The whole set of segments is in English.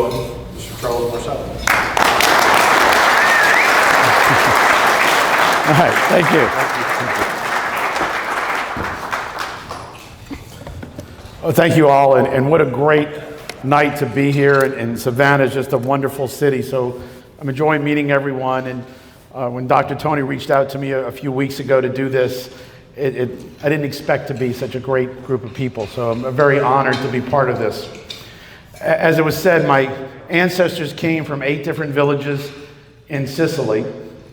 welcome Mr. Charles Marsala. All right, thank you. Oh, thank you all, and what a great night to be here. And Savannah is just a wonderful city, so I'm enjoying meeting everyone. And when Dr. Tony reached out to me a few weeks ago to do this, I didn't expect to be such a great group of people, so I'm very honored to be part of this. As it was said, my ancestors came from 8 different villages in Sicily,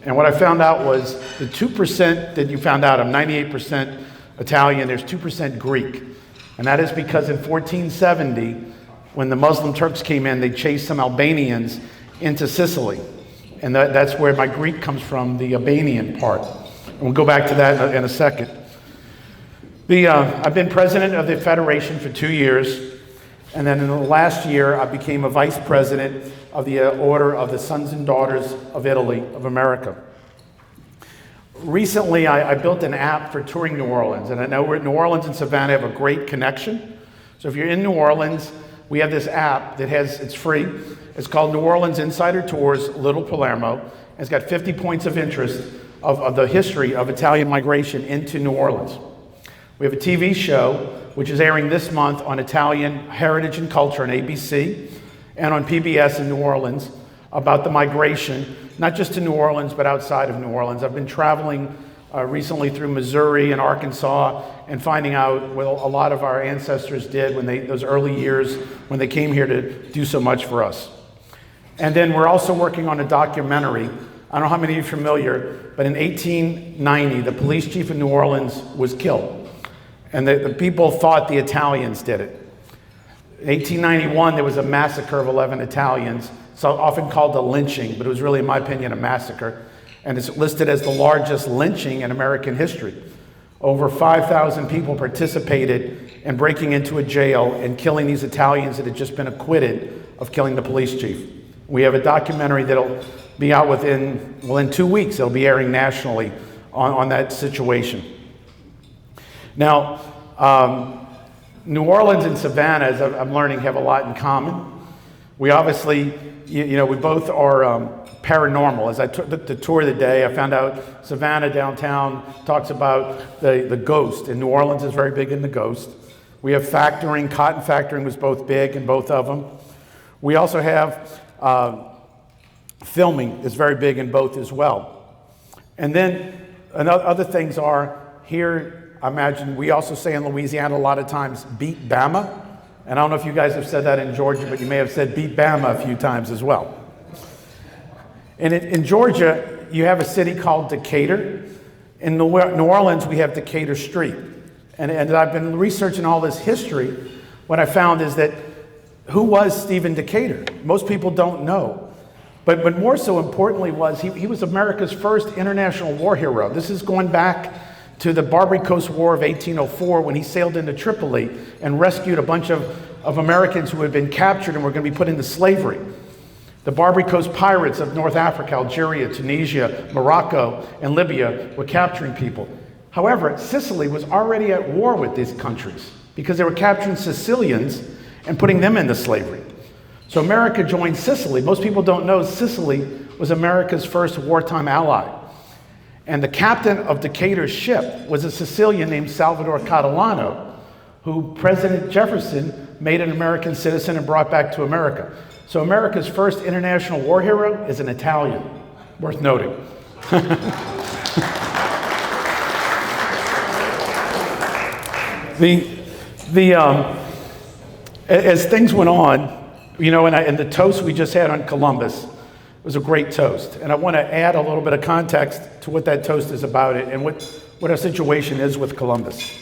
and what I found out was the 2% that you found out, I'm 98% Italian, there's 2% Greek. And that is because in 1470, when the Muslim Turks came in, they chased some Albanians into Sicily. And that's where my Greek comes from, the Albanian part. And we'll go back to that in a second. I've been president of the Federation for 2 years. And then in the last year, I became a vice president of the Order of the Sons and Daughters of Italy, of America. Recently, I built an app for touring New Orleans, and I know New Orleans and Savannah have a great connection. So if you're in New Orleans, we have this app that it's free. It's called New Orleans Insider Tours, Little Palermo. And it's got 50 points of interest of the history of Italian migration into New Orleans. We have a TV show, which is airing this month on Italian heritage and culture on ABC and on PBS in New Orleans about the migration, not just to New Orleans, but outside of New Orleans. I've been traveling recently through Missouri and Arkansas and finding out what a lot of our ancestors did when those early years when they came here to do so much for us. And then we're also working on a documentary. I don't know how many of you are familiar, but in 1890, the police chief of New Orleans was killed. And the people thought the Italians did it. In 1891, there was a massacre of 11 Italians. It's often called a lynching, but it was really, in my opinion, a massacre. And it's listed as the largest lynching in American history. Over 5,000 people participated in breaking into a jail and killing these Italians that had just been acquitted of killing the police chief. We have a documentary that'll be out in 2 weeks. It'll be airing nationally on that situation. Now, New Orleans and Savannah, as I'm learning, have a lot in common. We obviously, we both are paranormal. As I took the tour of the day, I found out Savannah downtown talks about the ghost, and New Orleans is very big in the ghost. We have factoring. Cotton factoring was both big in both of them. We also have filming is very big in both as well. And then other things are here. I imagine we also say in Louisiana a lot of times, beat Bama. And I don't know if you guys have said that in Georgia, but you may have said beat Bama a few times as well. And in Georgia, you have a city called Decatur. In New Orleans, we have Decatur Street. And I've been researching all this history. What I found is that who was Stephen Decatur? Most people don't know. But more so importantly was he was America's first international war hero. This is going back to the Barbary Coast War of 1804 when he sailed into Tripoli and rescued a bunch of Americans who had been captured and were going to be put into slavery. The Barbary Coast pirates of North Africa, Algeria, Tunisia, Morocco, and Libya were capturing people. However, Sicily was already at war with these countries because they were capturing Sicilians and putting them into slavery. So America joined Sicily. Most people don't know Sicily was America's first wartime ally. And the captain of Decatur's ship was a Sicilian named Salvador Catalano, who President Jefferson made an American citizen and brought back to America. So America's first international war hero is an Italian, worth noting. As things went on, and the toast we just had on Columbus was a great toast. And I want to add a little bit of context to what that toast is about and what our situation is with Columbus.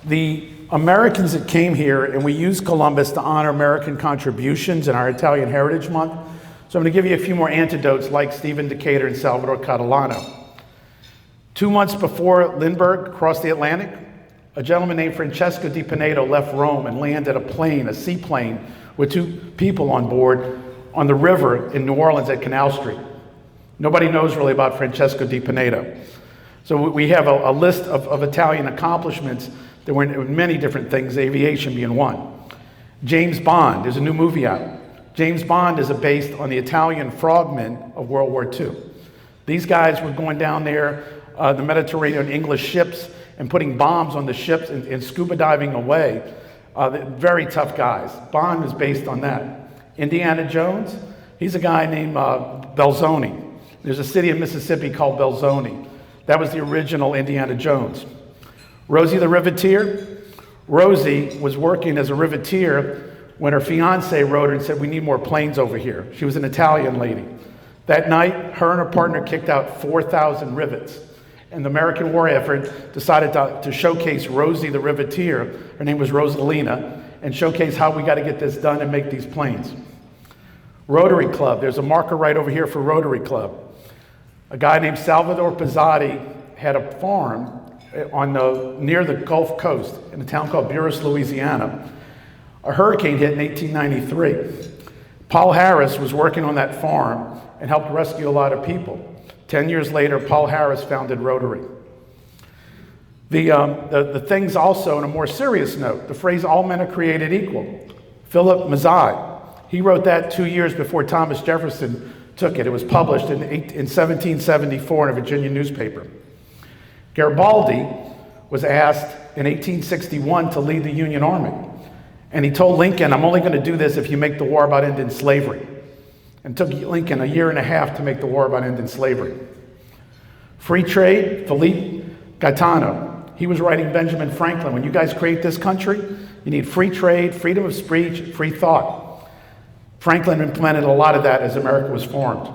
The Americans that came here, and we use Columbus to honor American contributions in our Italian Heritage Month. So I'm going to give you a few more anecdotes like Stephen Decatur and Salvador Catalano. 2 months before Lindbergh crossed the Atlantic, a gentleman named Francesco di Pinedo left Rome and landed a seaplane with 2 people on board on the river in New Orleans at Canal Street. Nobody knows really about Francesco di Pinedo. So we have a list of Italian accomplishments. There were many different things, aviation being one. James Bond, there's a new movie out. James Bond is based on the Italian frogmen of World War II. These guys were going down there, the Mediterranean, English ships, and putting bombs on the ships and scuba diving away. Very tough guys. Bond is based on that. Indiana Jones, he's a guy named Belzoni. There's a city in Mississippi called Belzoni. That was the original Indiana Jones. Rosie the Riveteer. Rosie was working as a riveteer when her fiance wrote her and said, "We need more planes over here." She was an Italian lady. That night, her and her partner kicked out 4,000 rivets. And the American war effort decided to showcase Rosie the Riveteer. Her name was Rosalina, and showcase how we got to get this done and make these planes. Rotary Club. There's a marker right over here for Rotary Club. A guy named Salvador Pizzotti had a farm near the Gulf Coast in a town called Buras, Louisiana. A hurricane hit in 1893. Paul Harris was working on that farm and helped rescue a lot of people. 10 years later, Paul Harris founded Rotary. The things also, on a more serious note, the phrase "all men are created equal." Philip Mazzei, he wrote that 2 years before Thomas Jefferson took it. It was published in 1774 in a Virginia newspaper. Garibaldi was asked in 1861 to lead the Union Army. And he told Lincoln, "I'm only going to do this if you make the war about ending slavery." And it took Lincoln a year and a half to make the war about ending slavery. Free trade, Felipe Gaetano. He was writing Benjamin Franklin, "When you guys create this country, you need free trade, freedom of speech, free thought." Franklin implemented a lot of that as America was formed.